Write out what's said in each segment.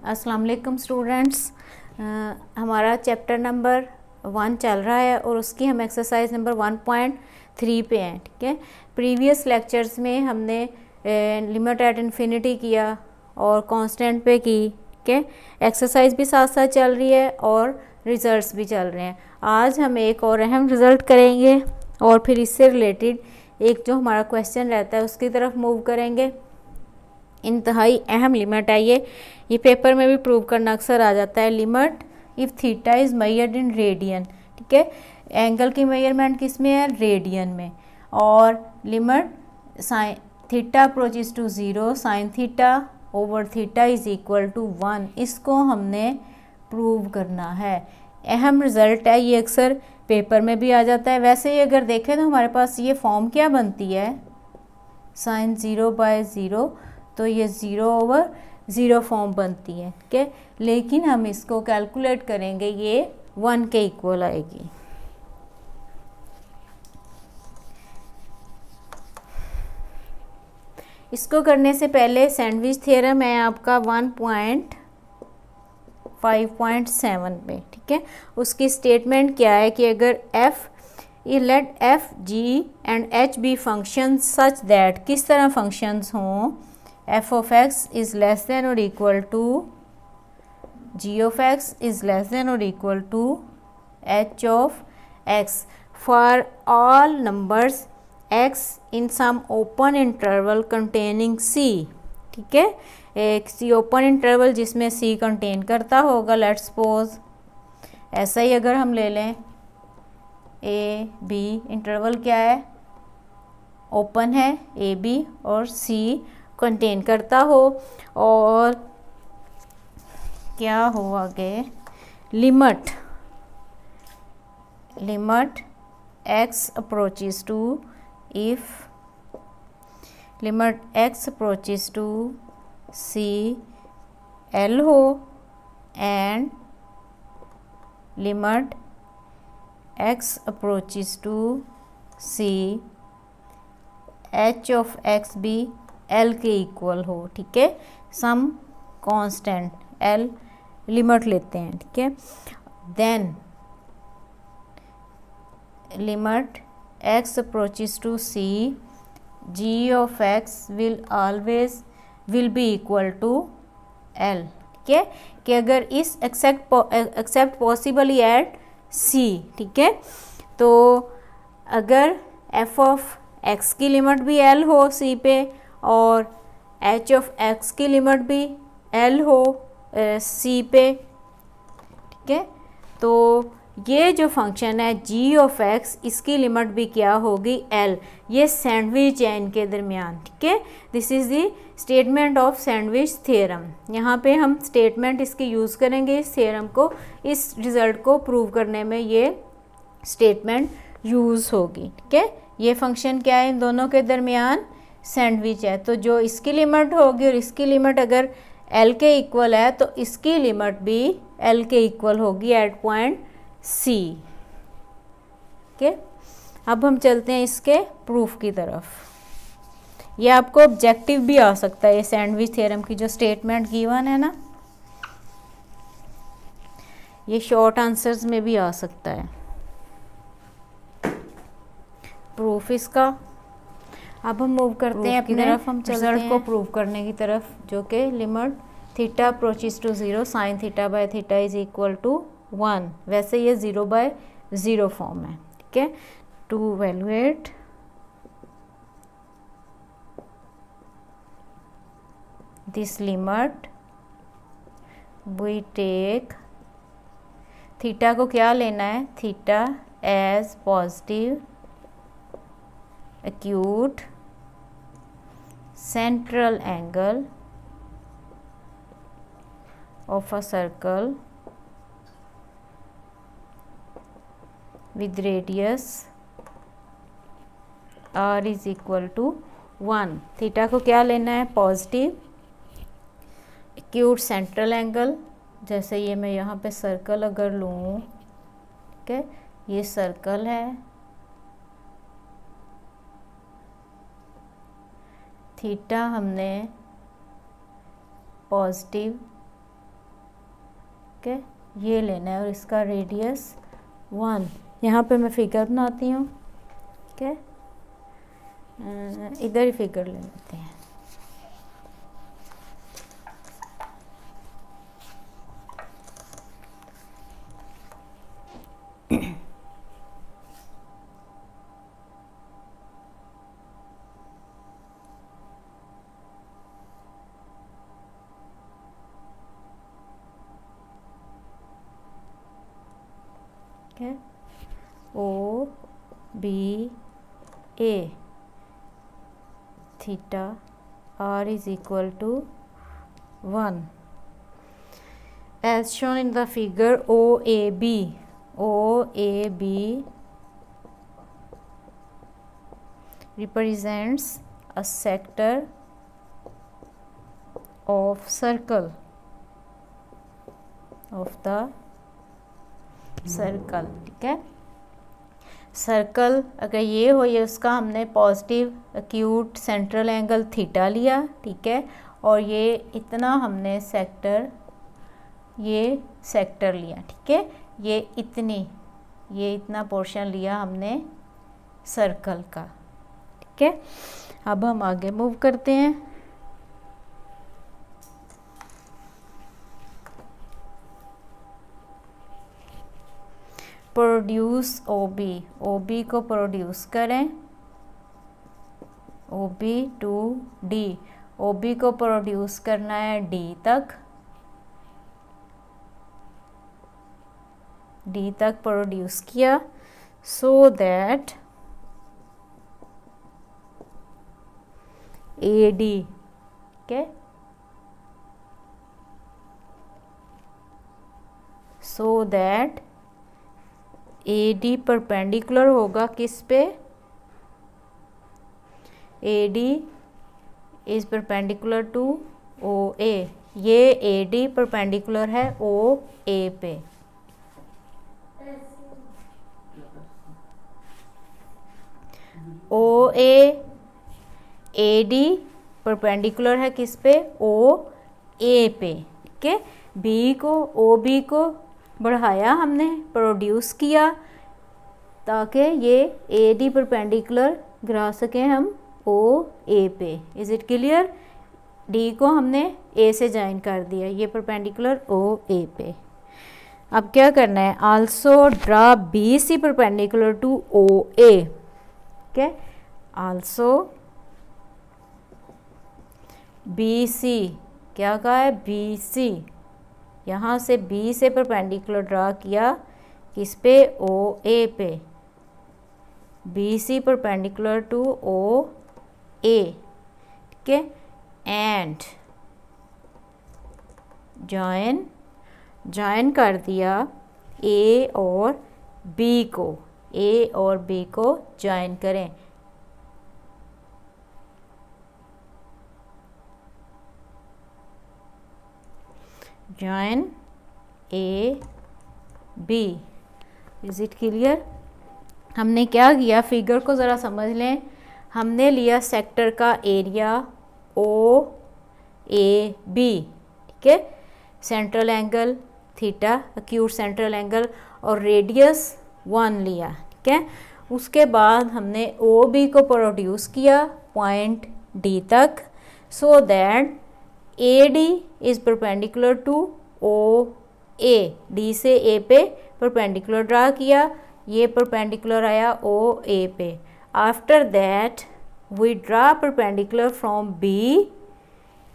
अस्सलाम वालेकुम स्टूडेंट्स। हमारा चैप्टर नंबर 1 चल रहा है और उसकी हम एक्सरसाइज नंबर 1.3 पे हैं। ठीक है, प्रीवियस लेक्चर्स में हमने लिमिट एट इन्फिनिटी किया और कांस्टेंट पे की। ठीक है, एक्सरसाइज भी साथ साथ चल रही है और रिजल्ट्स भी चल रहे हैं। आज हम एक और अहम रिज़ल्ट करेंगे और फिर इससे रिलेटेड एक जो हमारा क्वेश्चन रहता है उसकी तरफ मूव करेंगे। इंतहाई अहम लिमिट है ये पेपर में भी प्रूव करना अक्सर आ जाता है। Limit if theta is measured in radian. ठीक है, एंगल की मेजरमेंट किस में है? रेडियन में। और limit sine theta approaches to 0 sine theta over theta is equal to 1। इसको हमने प्रूव करना है। अहम रिज़ल्ट है ये, अक्सर पेपर में भी आ जाता है। वैसे ही अगर देखें तो हमारे पास ये फॉर्म क्या बनती है, साइन 0/0, तो ये 0/0 फॉर्म बनती है। ठीक है, लेकिन हम इसको कैलकुलेट करेंगे, ये 1 के इक्वल आएगी। इसको करने से पहले सैंडविच थ्योरम है आपका 1.5.7 पे। ठीक है, उसकी स्टेटमेंट क्या है कि अगर let f g and h be function such that, किस तरह फंक्शंस हों, f of x is less than or equal to g of x is less than or equal to h of x for all numbers x in some open interval containing c। ठीक है, एक सी open interval जिसमें c contain करता होगा। Let's suppose ऐसा ही अगर हम ले लें, a b इंटरवल क्या है, ओपन है, a b और c कंटेन करता हो, और क्या हो आगे, limit x approaches to, if limit x approaches to c l हो and limit x approaches to c h of x भी L के इक्वल हो। ठीक है, सम कांस्टेंट L लिमिट लेते हैं। ठीक है, then limit x approaches to c g of x will be equal to L। ठीक है, कि अगर इस एक्सेप्ट पॉसिबली एट c। ठीक है, तो अगर f ऑफ x की लिमिट भी L हो c पे और h ऑफ x की लिमिट भी L हो c पे। ठीक है, तो ये जो फंक्शन है g ऑफ x, इसकी लिमिट भी क्या होगी, L। ये सैंडविच है इनके दरमियान। ठीक है, this is the statement of sandwich theorem. यहाँ पे हम स्टेटमेंट इसकी यूज़ करेंगे, इस थ्योरम को, इस रिज़ल्ट को प्रूव करने में ये स्टेटमेंट यूज़ होगी। ठीक है, ये फंक्शन क्या है, इन दोनों के दरमियान सैंडविच है। तो जो इसकी लिमिट होगी और इसकी लिमिट अगर L के इक्वल है तो इसकी लिमिट भी L के इक्वल होगी एट पॉइंट C। ओके, अब हम चलते हैं इसके प्रूफ की तरफ। ये आपको ऑब्जेक्टिव भी आ सकता है, ये सैंडविच थ्योरम की जो स्टेटमेंट गिवन है ना, ये शॉर्ट आंसर्स में भी आ सकता है प्रूफ इसका। अब हम मूव करते हैं अपने रिजल्ट को प्रूव करने की तरफ, जो कि limit theta approaches to 0 sine theta by theta is equal to 1। वैसे ये 0/0 फॉर्म है। ठीक है, to evaluate this limit we take, theta को क्या लेना है, theta as positive acute central angle of a circle with radius r is equal to 1। Theta को क्या लेना है, पॉजिटिव acute central angle। जैसे ये मैं यहाँ पे सर्कल अगर लूँ, ठीक है, ये सर्कल है, थीटा हमने पॉजिटिव ठीक है, ये लेना है और इसका रेडियस 1। यहाँ पे मैं फिगर बनाती हूँ, ठीक है, इधर ही फिगर ले लेते हैं। Okay. O B A theta r is equal to 1 as shown in the figure. OAB represents a sector of circle of the circle, ठीक है। सर्कल अगर ये हो, ये उसका हमने positive acute central angle theta लिया, ठीक है, और ये इतना हमने सेक्टर लिया, ठीक है, ये इतना पोर्शन लिया हमने सर्कल का, ठीक है। अब हम आगे मूव करते हैं। प्रोड्यूस OB को प्रोड्यूस करें, OB टू D, OB को प्रोड्यूस करना है D तक प्रोड्यूस किया, so that AD, okay, so that AD perpendicular होगा किस पे, AD is perpendicular to OA, ये AD परपेंडिकुलर है OA पे, OA AD परपेंडिकुलर है किस पे, OA पे, ठीक है। OB को बढ़ाया हमने, प्रोड्यूस किया, ताकि ये AD परपेंडिकुलर गिरा सकें हम OA पे। Is it clear? D को हमने A से ज्वाइन कर दिया, ये परपेंडिकुलर OA पे। अब क्या करना है, also draw BC perpendicular to OA, ठीक है। आल्सो BC, क्या कहा है, BC, यहाँ से B से परपेंडिकुलर ड्रा किया किस पे, OA पे, BC परपेंडिकुलर टू OA, ठीक है, एंड जॉइन कर दिया A और B को जॉइन करें, join A B। Is it clear? हमने क्या किया, फिगर को ज़रा समझ लें। हमने लिया सेक्टर का एरिया OAB, ठीक है, central angle theta, acute central angle, और रेडियस 1 लिया, ठीक है। उसके बाद हमने OB को प्रोड्यूस किया पॉइंट D तक, so that AD is perpendicular to OA, D से A पे परपेंडिकुलर ड्रा किया, ये परपेंडिकुलर आया OA पे। After that we draw perpendicular from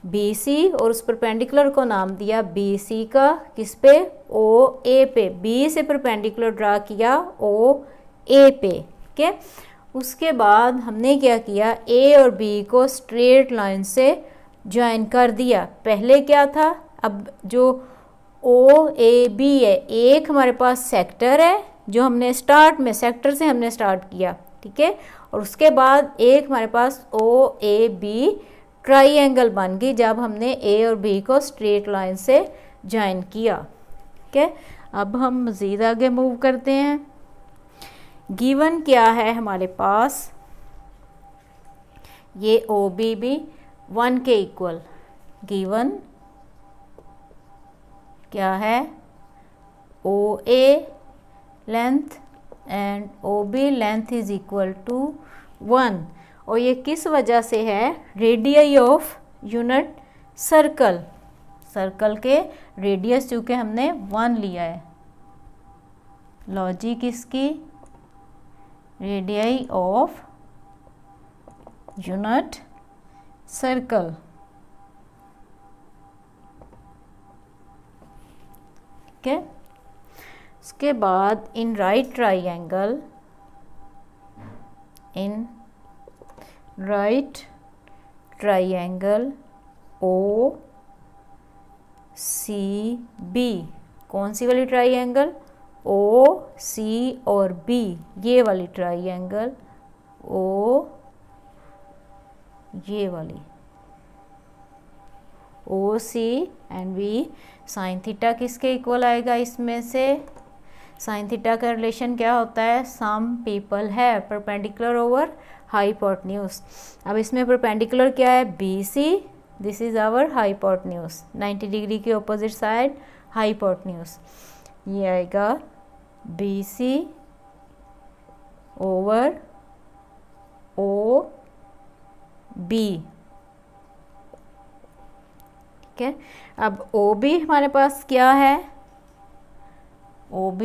BC, और उस परपेंडिकुलर को नाम दिया BC का, किस पे, OA पे। B से परपेंडिकुलर ड्रा किया OA पे, ठीक है। उसके बाद हमने क्या किया, A और B को स्ट्रेट लाइन से ज्वाइन कर दिया। पहले क्या था, अब जो OAB है, एक हमारे पास सेक्टर है जो हमने स्टार्ट में सेक्टर से हमने स्टार्ट किया, ठीक है, और उसके बाद एक हमारे पास OAB ट्राइंगल बन गई जब हमने A और B को स्ट्रेट लाइन से ज्वाइन किया, ठीक है। अब हम मज़ीद आगे मूव करते हैं। गिवन क्या है हमारे पास, ये OBB 1 के इक्वल, गिवन क्या है, OA length and OB length is equal to 1। और ये किस वजह से है? Radius of unit circle, circle के रेडियस चूँकि हमने 1 लिया है। लॉजिक इसकी रेडियस ऑफ यूनिट सर्कल। ठीक है, उसके बाद in right triangle, in right triangle OCB, कौन सी वाली ट्राइंगल? OC और B, ये वाली ट्राइंगल ये वाली OC and B, sine theta किसके इक्वल आएगा? इसमें से साइन थीटा का रिलेशन क्या होता है? सम पीपल है परपेंडिकुलर ओवर हाइपोटेन्यूज। अब इसमें परपेंडिकुलर क्या है? BC, this is our hypotenuse, 90 degree के ऑपोजिट साइड हाइपोटेन्यूज। ये आएगा BC ओवर OB। ठीक है, अब OB हमारे पास क्या है? OB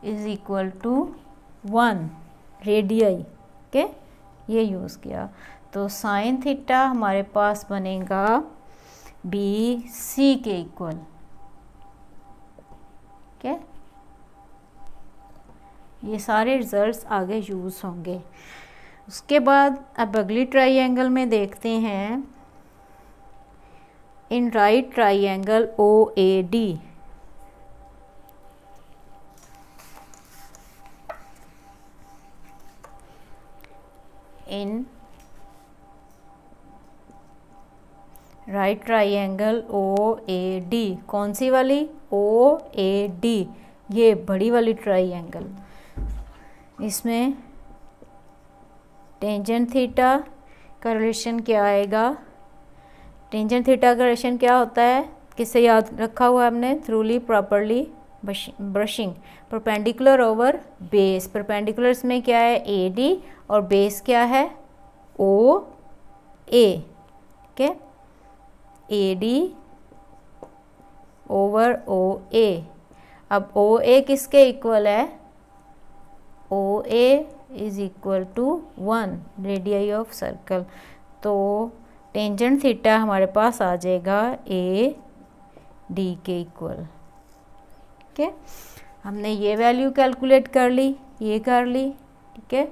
is equal to 1 radii. Okay, ये यूज़ किया तो साइन थीटा हमारे पास बनेगा BC के इक्वल। ओके, ये सारे रिजल्ट्स आगे यूज़ होंगे। उसके बाद अब अगली ट्राइंगल में देखते हैं, in right triangle OAD, in right triangle OAD, कौन सी वाली? OAD, ये बड़ी वाली ट्राइंगल। इसमें टेंजेंट थीटा का रिलेशन क्या आएगा? टेंजेंट थीटा का रिलेशन क्या होता है? किससे याद रखा हुआ हमने? थ्रूली properly brushing, perpendicular over base. Perpendiculars में क्या है? AD और बेस क्या है? OA। ठीक है, AD ओवर OA। अब OA किसके इक्वल है? OA is equal to 1 radius of circle. तो टेंजेंट थीटा हमारे पास आ जाएगा AD के इक्वल। ठीक है, हमने ये वैल्यू कैलकुलेट कर ली, ये कर ली। ठीक है,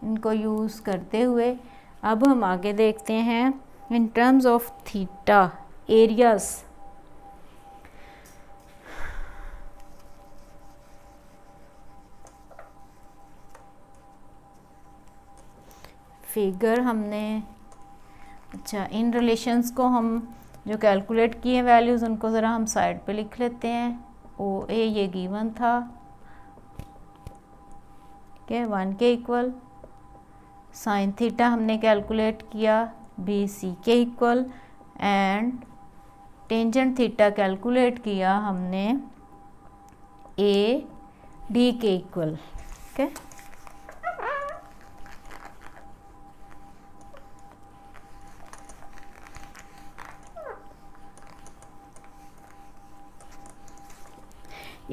इनको यूज़ करते हुए अब हम आगे देखते हैं in terms of theta areas. Figure हमने, अच्छा, इन रिलेशंस को हम जो कैलकुलेट किए वैल्यूज़ उनको ज़रा हम साइड पे लिख लेते हैं। OA ये गिवन था, ठीक है, 1 के इक्वल। साइन थीटा हमने कैलकुलेट किया BC के equal, and tangent theta calculate किया हमने AD के इक्वल। ठीक है,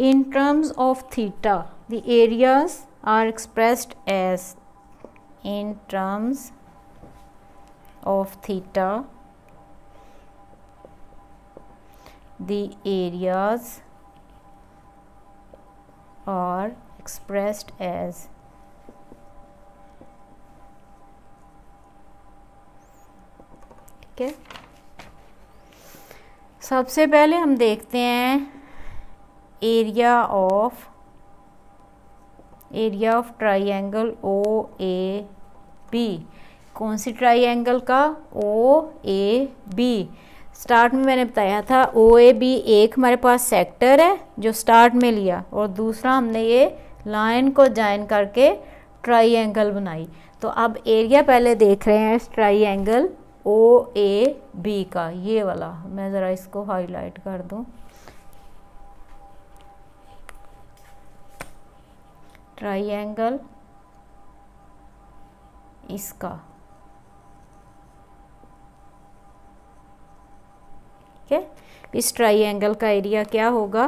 in terms of theta the areas are expressed as, in terms of theta the areas are expressed as, ठीक है। सबसे पहले हम देखते हैं एरिया ऑफ ट्राइंगल OAB। कौन सी ट्राइंगल का? OAB। स्टार्ट में मैंने बताया था OAB एक हमारे पास सेक्टर है जो स्टार्ट में लिया, और दूसरा हमने ये लाइन को ज्वाइन करके ट्राइंगल बनाई। तो अब एरिया पहले देख रहे हैं इस ट्राइंगल OAB का, ये वाला। मैं ज़रा इसको हाईलाइट कर दूँ। ट्राइंगल इसका, ठीक है, इस ट्राइंगल का एरिया क्या होगा?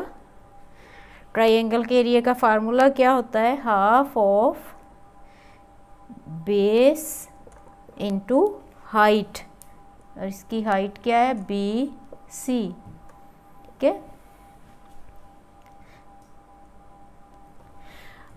ट्राइंगल के एरिया का फार्मूला क्या होता है? Half of base into height, और इसकी हाइट क्या है? बी सी, ठीक है।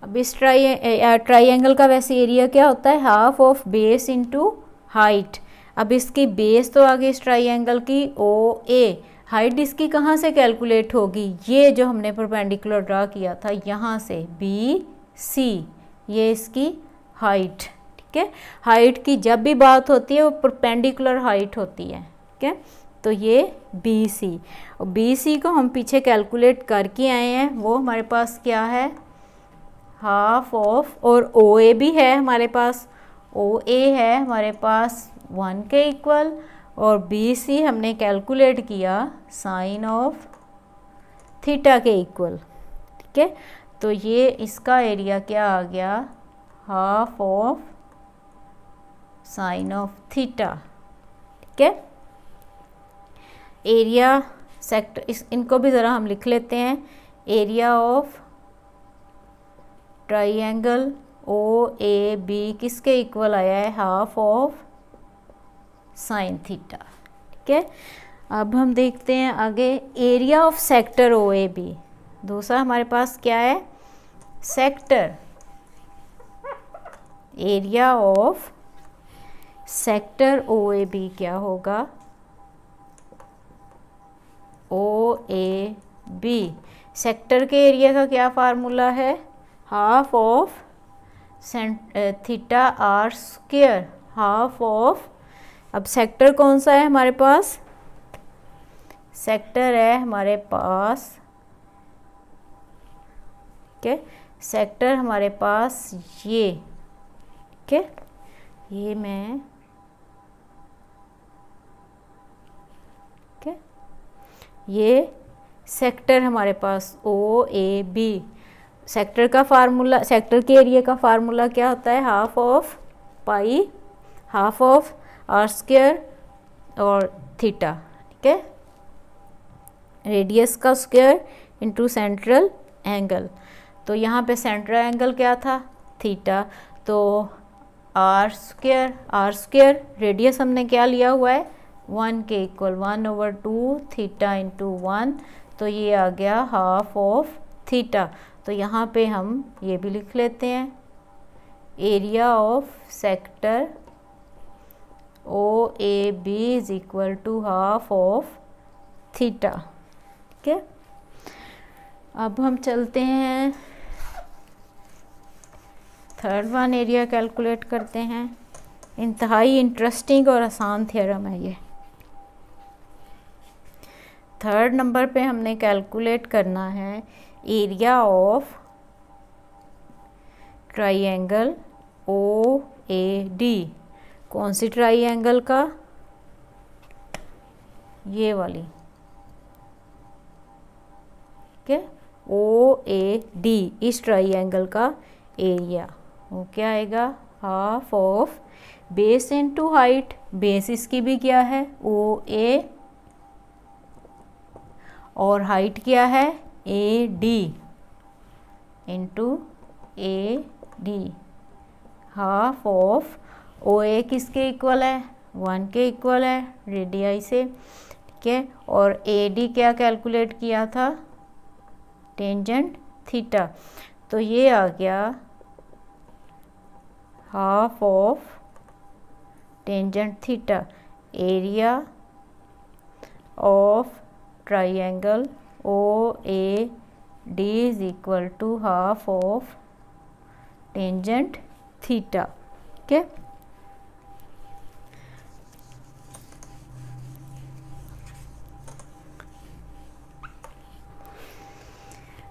अब इस ट्राइंगल का वैसे एरिया क्या होता है? Half of base into height. अब इसकी बेस तो आ गई इस ट्राइंगल की ओ ए, हाइट इसकी कहाँ से कैलकुलेट होगी? ये जो हमने परपेंडिकुलर ड्रा किया था यहाँ से, बी सी, ये इसकी हाइट, ठीक है। हाइट की जब भी बात होती है वो परपेंडिकुलर हाइट होती है, ठीक है। तो ये बी सी, और बी सी को हम पीछे कैलकुलेट करके आए हैं, वो हमारे पास क्या है? हाफ ऑफ, और ओ ए भी है हमारे पास, ओ ए है हमारे पास 1 के इक्वल, और बी सी हमने कैलकुलेट किया साइन ऑफ थीटा के इक्वल, ठीक है। तो ये इसका एरिया क्या आ गया? Half of sine of theta, ठीक है। एरिया सेक्टर, इनको भी ज़रा हम लिख लेते हैं। Area of triangle O A B किसके इक्वल आया है? हाफ ऑफ साइन थीटा, ठीक है। अब हम देखते हैं आगे area of sector O A B. दूसरा हमारे पास क्या है? Sector, area of sector O A B क्या होगा? ओ ए बी, सेक्टर के एरिया का क्या फार्मूला है? Half of theta r square, half of, अब सेक्टर कौन सा है हमारे पास? सेक्टर है हमारे पास, ठीक है, सेक्टर हमारे पास ये, ठीक है, ये मैं, ठीक है, ये सेक्टर हमारे पास ओ ए बी। सेक्टर का फार्मूला, सेक्टर के एरिया का फार्मूला क्या होता है? Half of pi, half of r square और थीटा, ठीक है, रेडियस का स्क्वायर इंटू सेंट्रल एंगल। तो यहाँ पे सेंट्रल एंगल क्या था? थीटा। तो आर स्क्वायर रेडियस हमने क्या लिया हुआ है? 1 के इक्वल, 1/2 थीटा इंटू 1, तो ये आ गया हाफ ऑफ थीटा। तो यहाँ पे हम ये भी लिख लेते हैं, area of sector O A B is equal to half of theta, ठीक है। अब हम चलते हैं थर्ड वन, एरिया कैलकुलेट करते हैं। इंतहाई इंटरेस्टिंग और आसान थ्योरम है ये। थर्ड नंबर पे हमने कैलकुलेट करना है area of triangle O A D. कौन सी ट्राइंगल का? ये वाली, ठीक है, ओ ए डी, इस ट्राइंगल का एरिया वो क्या आएगा? Half of base into height, base इसकी भी क्या है? ओ ए, और हाइट क्या है? A D into A D, half of O A किसके इक्वल है? 1 के इक्वल है रेडियाई से, ठीक है, और ए डी क्या कैलकुलेट किया था? Tangent theta. तो ये आ गया half of tangent theta, area of triangle O A D is equal to half of tangent theta, ठीक है।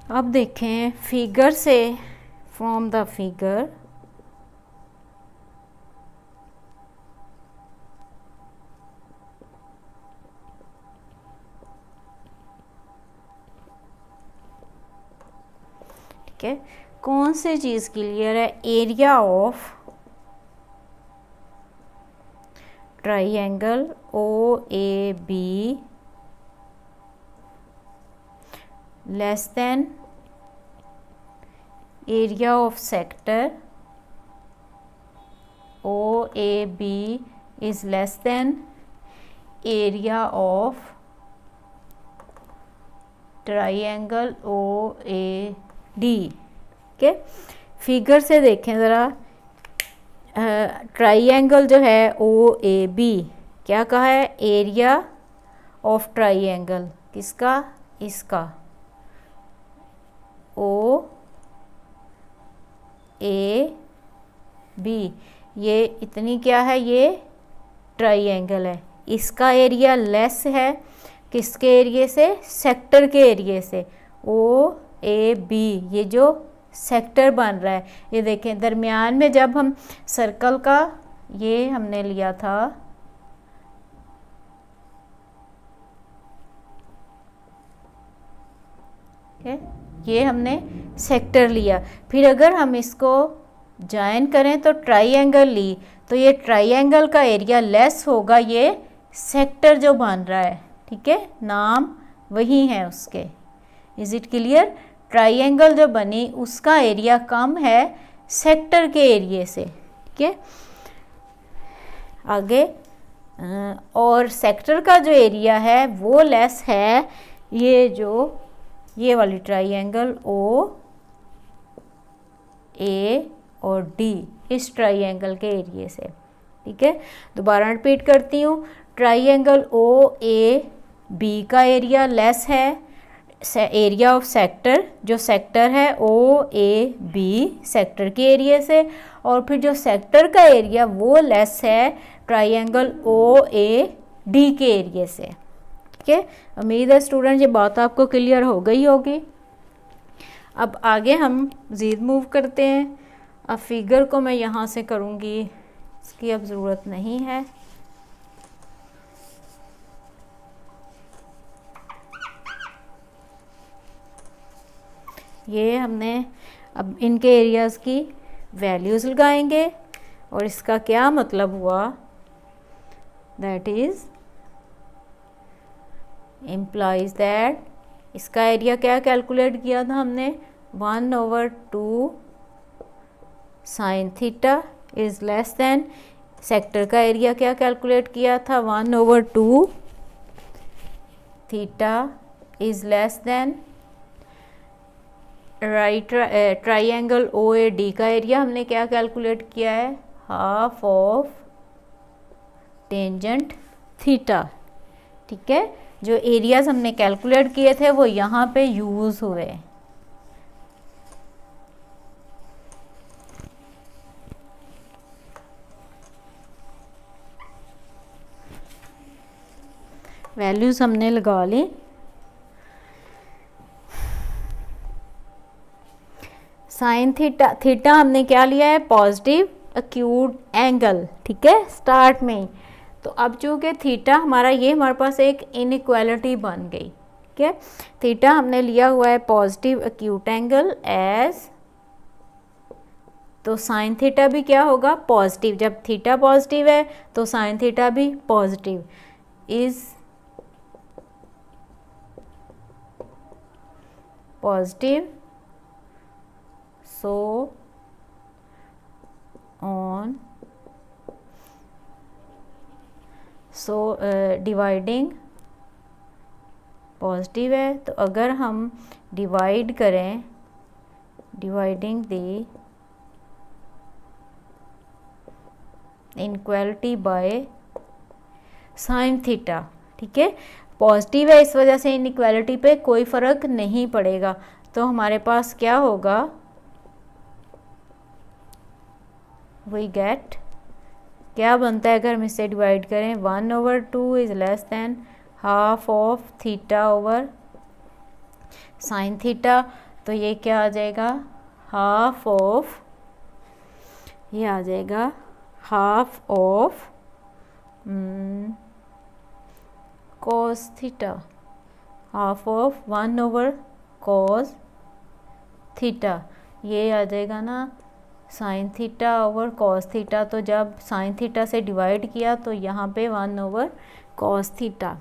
अब देखें फिगर से, फ्रॉम द फिगर ठीक है, कौन सी चीज़ क्लियर है? Area of triangle OAB less than area of sector OAB is less than area of triangle OAD। Okay, figure से देखें ज़रा, ट्राइंगल जो है OAB क्या कहा है? एरिया ऑफ ट्राइंगल किसका? इसका OAB, ये इतनी क्या है? ये ट्राइंगल है, इसका एरिया लेस है किसके एरिया से? सेक्टर के एरिया से। OAB ये जो सेक्टर बन रहा है, ये देखें दरमियान में जब हम सर्कल का ये हमने लिया था, ये हमने सेक्टर लिया, फिर अगर हम इसको ज्वाइन करें तो ट्राइंगल ली, तो ये ट्राइंगल का एरिया लेस होगा ये सेक्टर जो बन रहा है। ठीक है, नाम वही है उसके। Is it clear? ट्राइंगल जो बनी उसका एरिया कम है सेक्टर के एरिया से। ठीक है, आगे और सेक्टर का जो एरिया है वो लेस है ये जो ये वाली ट्राइंगल OA और D, इस ट्राइंगल के एरिया से। ठीक है, दोबारा रिपीट करती हूँ, ट्राइंगल OAB का एरिया लेस है एरिया ऑफ सेक्टर, जो सेक्टर है OAB सेक्टर के एरिया से, और फिर जो सेक्टर का एरिया वो लेस है ट्राइंगल OAD के एरिया से। ठीक है, उम्मीद है स्टूडेंट ये बात आपको क्लियर हो गई होगी। अब आगे हम मज़ीद मूव करते हैं। अब फिगर को मैं यहाँ से करूँगी, इसकी अब ज़रूरत नहीं है। ये हमने अब इनके एरियाज़ की वैल्यूज़ लगाएंगे और इसका क्या मतलब हुआ, दैट इज़ इम्प्लाइज दैट इसका एरिया क्या कैलकुलेट किया था हमने, 1/2 sine theta is less then, sector का एरिया क्या कैलकुलेट किया था, 1/2 theta is less then, right triangle OAD का एरिया हमने क्या कैलकुलेट किया है, हाफ ऑफ टेंजेंट थीटा। ठीक है, जो एरियाज हमने कैलकुलेट किए थे वो यहाँ पे यूज़ हुए। वैल्यूज़ हमने लगा ली। साइन थीटा, थीटा हमने क्या लिया है, पॉजिटिव एक्यूट एंगल। ठीक है, स्टार्ट में। तो अब चूँकि थीटा हमारा ये हमारे पास एक इनइक्वालिटी बन गई। ठीक है, थीटा हमने लिया हुआ है पॉजिटिव एक्यूट एंगल एज, तो साइन थीटा भी क्या होगा, पॉजिटिव। जब थीटा पॉजिटिव है तो साइन थीटा भी positive, is positive, so on, so dividing positive है, तो अगर हम डिवाइड करें, dividing the inequality by sine theta. ठीक है, पॉजिटिव है इस वजह से इनइक्वालिटी पे कोई फ़र्क नहीं पड़ेगा, तो हमारे पास क्या होगा, वी गेट, क्या बनता है अगर हम इससे डिवाइड करें, 1/2 is less than half of theta over sine theta, तो ये क्या आ जाएगा, हाफ ऑफ, ये आ जाएगा half of cos theta, half of 1/cos theta, ये आ जाएगा ना sign theta over cos theta. तो जब साइन थीटा से डिवाइड किया तो यहाँ पे 1 ओवर कॉस थीटा।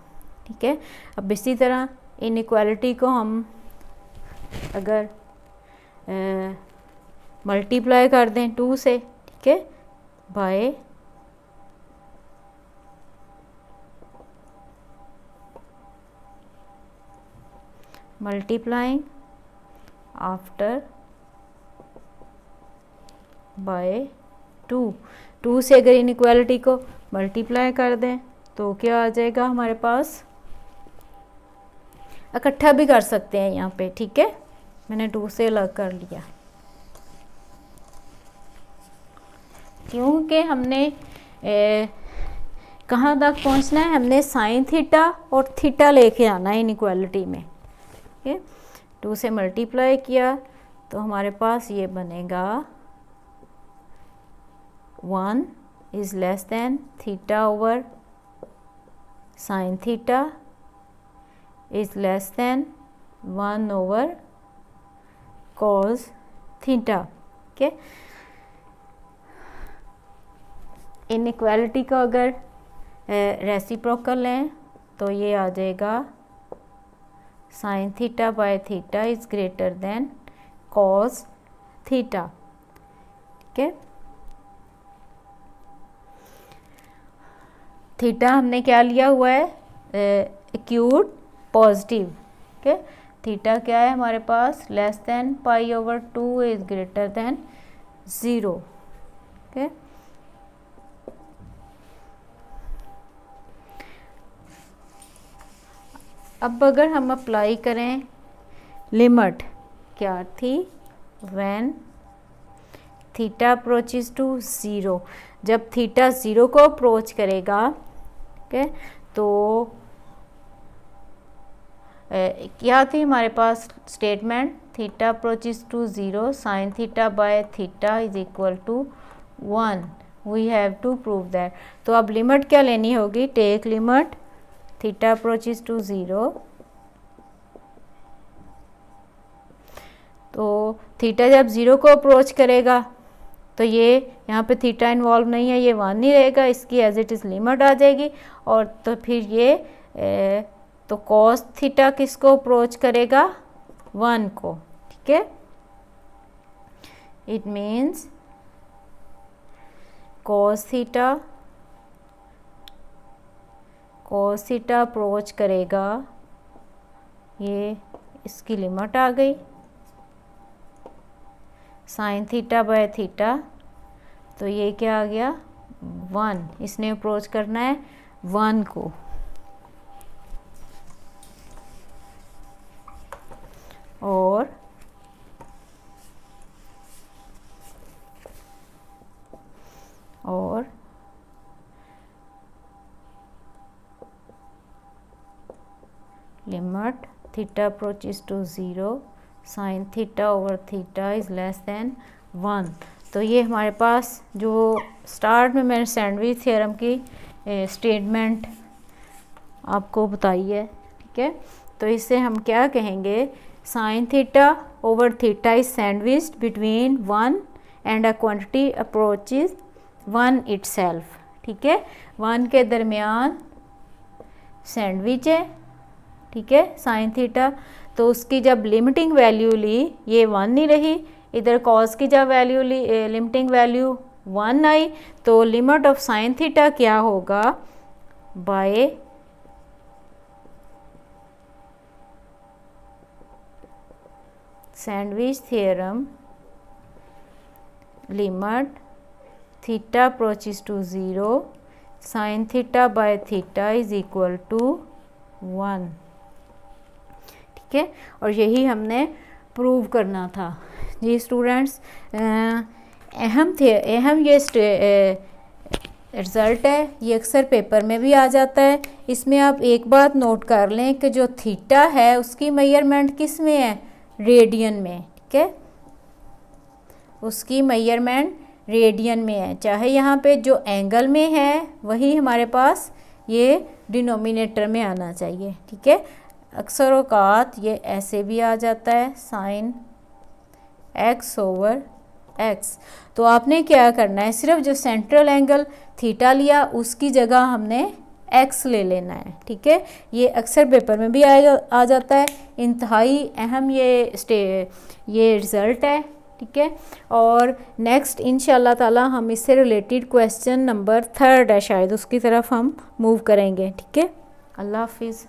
ठीक है, अब इसी तरह इनइक्वालिटी को हम अगर मल्टीप्लाई कर दें 2 से, ठीक है, बाय मल्टीप्लाइंग आफ्टर बाय 2 से अगर इनइक्वालिटी को मल्टीप्लाई कर दें तो क्या आ जाएगा हमारे पास, इकट्ठा भी कर सकते हैं यहाँ पे, ठीक है, मैंने 2 से अलग कर लिया क्योंकि हमने कहाँ तक पहुँचना है, हमने साइन थीटा और थीटा लेके आना है इनइक्वालिटी में। ठीक है, 2 से मल्टीप्लाई किया तो हमारे पास ये बनेगा 1 is less then theta over sine theta is less than 1 over cos theta. ठीक है, इनइक्वालिटी को अगर रेसिप्रोकल लें तो ये आ जाएगा sign theta by theta is greater then cos theta. ठीक है, थीटा हमने क्या लिया हुआ है, एक्यूट पॉजिटिव। ठीक है, थीटा क्या है हमारे पास, less than pi over 2 is greater than 0। ठीक है, अब अगर हम अप्लाई करें लिमिट, क्या थी, व्हेन थीटा अप्रोचेस टू 0, जब थीटा 0 को अप्रोच करेगा, ठीक है, तो क्या थी हमारे पास statement, theta approaches to 0 sine theta by theta is equal to 1, we have to prove that. तो अब लिमिट क्या लेनी होगी, take limit theta approaches to 0, तो थीटा जब 0 को अप्रोच करेगा तो ये यहाँ पे थीटा इन्वॉल्व नहीं है, ये 1 नहीं रहेगा, इसकी एज इट इज़ लिमिट आ जाएगी। और तो फिर ये तो कॉस थीटा किसको अप्रोच करेगा, 1 को। ठीक है, it means cos theta approach करेगा, ये इसकी लिमिट आ गई साइन थीटा बाय थीटा, तो ये क्या आ गया 1, इसने अप्रोच करना है 1 को। और limit theta approaches to 0 sine theta over theta is less than 1। तो ये हमारे पास जो स्टार्ट में मैंने सैंडविच थ्योरम की स्टेटमेंट आपको बताई है। ठीक है, तो इससे हम क्या कहेंगे, sign theta over theta is sandwiched between 1 and a quantity approaches 1 itself. ठीक है, 1 के दरमियान सैंडविच है। ठीक है, साइन थीटा, तो उसकी जब लिमिटिंग वैल्यू ली ये 1 नहीं रही, इधर कॉस की जब वैल्यू ली लिमिटिंग वैल्यू 1 आई, तो लिमिट ऑफ साइन थीटा क्या होगा, by sandwich theorem limit theta approaches to 0 sine theta by theta is equal to 1। ठीक है, और यही हमने प्रूव करना था जी स्टूडेंट्स। अहम ये रिज़ल्ट है, ये अक्सर पेपर में भी आ जाता है। इसमें आप एक बात नोट कर लें कि जो थीटा है उसकी मेजरमेंट किस में है, रेडियन में। ठीक है, उसकी मेजरमेंट रेडियन में है, चाहे यहाँ पे जो एंगल में है वही हमारे पास ये डिनोमिनेटर में आना चाहिए। ठीक है, अक्सर औकात ये ऐसे भी आ जाता है साइन एक्स ओवर एक्स। तो आपने क्या करना है, सिर्फ जो सेंट्रल एंगल थीटा लिया उसकी जगह हमने एक्स ले लेना है, ठीक है। ये अक्सर पेपर में भी आ जाता है, इंतहाई अहम ये रिज़ल्ट है, ठीक है। और नेक्स्ट इंशाल्लाह ताला हम इससे रिलेटेड क्वेश्चन नंबर 3 है शायद, उसकी तरफ हम मूव करेंगे, ठीक है। अल्लाह हाफिज़।